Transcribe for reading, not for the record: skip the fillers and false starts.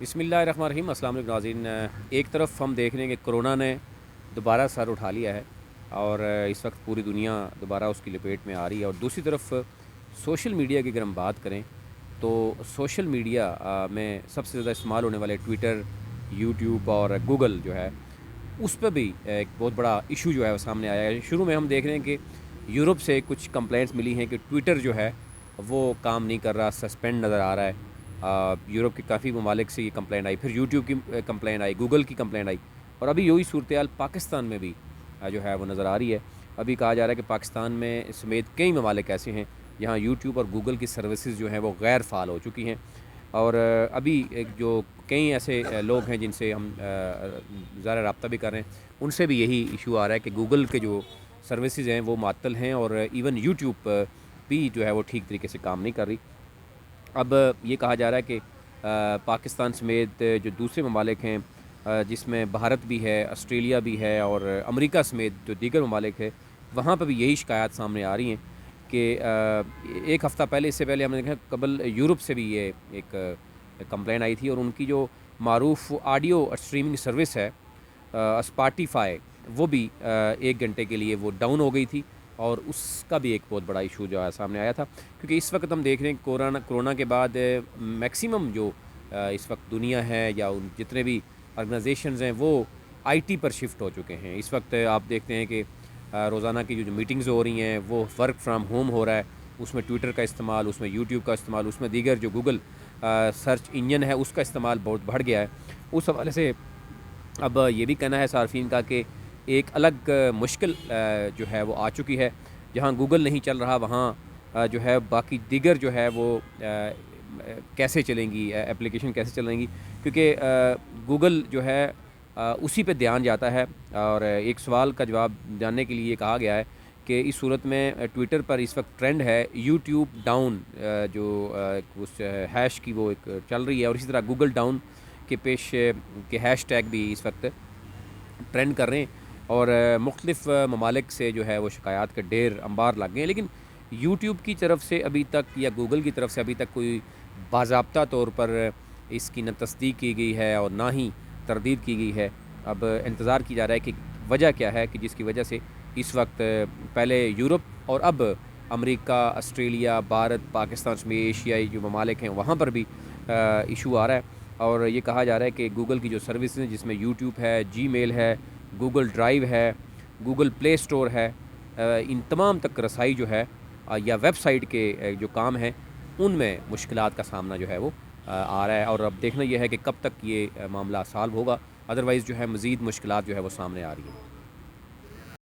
بسم اللہ الرحمن الرحیم۔ السلام علیکم ناظرین۔ ایک طرف ہم دیکھ رہے ہیں کہ کرونا نے دوبارہ سر اٹھا لیا ہے اور اس وقت پوری دنیا دوبارہ اس کی لپیٹ میں آ رہی ہے، اور دوسری طرف سوشل میڈیا کی اگر ہم بات کریں تو سوشل میڈیا میں سب سے زیادہ استعمال ہونے والے ٹویٹر، یوٹیوب اور گوگل جو ہے اس پہ بھی ایک بہت بڑا ایشو جو ہے وہ سامنے آیا ہے۔ شروع میں ہم دیکھ رہے ہیں کہ یورپ سے کچھ کمپلینٹس ملی ہیں کہ ٹویٹر جو ہے وہ کام نہیں کر رہا، سسپینڈ نظر آ رہا ہے۔ یورپ کے کافی ممالک سے یہ کمپلین آئی، پھر یوٹیوب کی کمپلین آئی، گوگل کی کمپلین آئی، اور ابھی یہی صورتحال پاکستان میں بھی جو ہے وہ نظر آ رہی ہے۔ ابھی کہا جا رہا ہے کہ پاکستان میں سمیت کئی ممالک ایسے ہیں جہاں یوٹیوب اور گوگل کی سروسز جو ہیں وہ غیر فعال ہو چکی ہیں، اور ابھی جو کئی ایسے لوگ ہیں جن سے ہم ظاہر رابطہ بھی کر رہے ہیں، ان سے بھی یہی ایشو آ رہا ہے کہ گوگل کے جو سروسز ہیں وہ معطل ہیں، اور ایون یوٹیوب بھی جو ہے وہ ٹھیک طریقے سے کام نہیں کر رہی۔ اب یہ کہا جا رہا ہے کہ پاکستان سمیت جو دوسرے ممالک ہیں، جس میں بھارت بھی ہے، آسٹریلیا بھی ہے، اور امریکہ سمیت جو دیگر ممالک ہے، وہاں پہ بھی یہی شکایات سامنے آ رہی ہیں کہ ایک ہفتہ پہلے، اس سے پہلے ہم نے دیکھا قبل یورپ سے بھی یہ ایک کمپلین آئی تھی، اور ان کی جو معروف آڈیو اسٹریمنگ سروس ہے اسپاٹیفائی، وہ بھی 1 گھنٹے کے لیے وہ ڈاؤن ہو گئی تھی، اور اس کا بھی ایک بہت بڑا ایشو جو ہے سامنے آیا تھا، کیونکہ اس وقت ہم دیکھ رہے ہیں کرونا کے بعد میکسیمم جو اس وقت دنیا ہے یا ان جتنے بھی آرگنائزیشنز ہیں وہ آئی ٹی پر شفٹ ہو چکے ہیں۔ اس وقت آپ دیکھتے ہیں کہ روزانہ کی جو میٹنگز ہو رہی ہیں وہ ورک فرام ہوم ہو رہا ہے، اس میں ٹویٹر کا استعمال، اس میں یوٹیوب کا استعمال، اس میں دیگر جو گوگل سرچ انجن ہے اس کا استعمال بہت بڑھ گیا ہے۔ اس حوالے سے اب یہ بھی کہنا ہے صارفین کا کہ ایک الگ مشکل جو ہے وہ آ چکی ہے، جہاں گوگل نہیں چل رہا وہاں جو ہے باقی دیگر جو ہے وہ کیسے چلیں گی، اپلیکیشن کیسے چلیں گی، کیونکہ گوگل جو ہے اسی پہ دھیان جاتا ہے۔ اور ایک سوال کا جواب جاننے کے لیے یہ کہا گیا ہے کہ اس صورت میں ٹویٹر پر اس وقت ٹرینڈ ہے یوٹیوب ڈاؤن، جو اس ہیش کی وہ ایک چل رہی ہے، اور اسی طرح گوگل ڈاؤن کے پیش کے ہیش ٹیگ بھی اس وقت ٹرینڈ کر رہے ہیں، اور مختلف ممالک سے جو ہے وہ شکایات کا ڈھیر انبار لگ گئے ہیں، لیکن یوٹیوب کی طرف سے ابھی تک یا گوگل کی طرف سے ابھی تک کوئی باضابطہ طور پر اس کی نہ تصدیق کی گئی ہے اور نہ ہی تردید کی گئی ہے۔ اب انتظار کی جا رہا ہے کہ وجہ کیا ہے کہ جس کی وجہ سے اس وقت پہلے یورپ اور اب امریکہ، آسٹریلیا، بھارت، پاکستان سمیت ایشیائی جو ممالک ہیں وہاں پر بھی ایشو آ رہا ہے، اور یہ کہا جا رہا ہے کہ گوگل کی جو سروسز ہیں جس میں یوٹیوب ہے، جی میل ہے، گوگل ڈرائیو ہے، گوگل پلے اسٹور ہے، ان تمام تک رسائی جو ہے یا ویب سائٹ کے جو کام ہیں ان میں مشکلات کا سامنا جو ہے وہ آ رہا ہے، اور اب دیکھنا یہ ہے کہ کب تک یہ معاملہ سالو ہوگا، ادروائز جو ہے مزید مشکلات جو ہے وہ سامنے آ رہی ہیں۔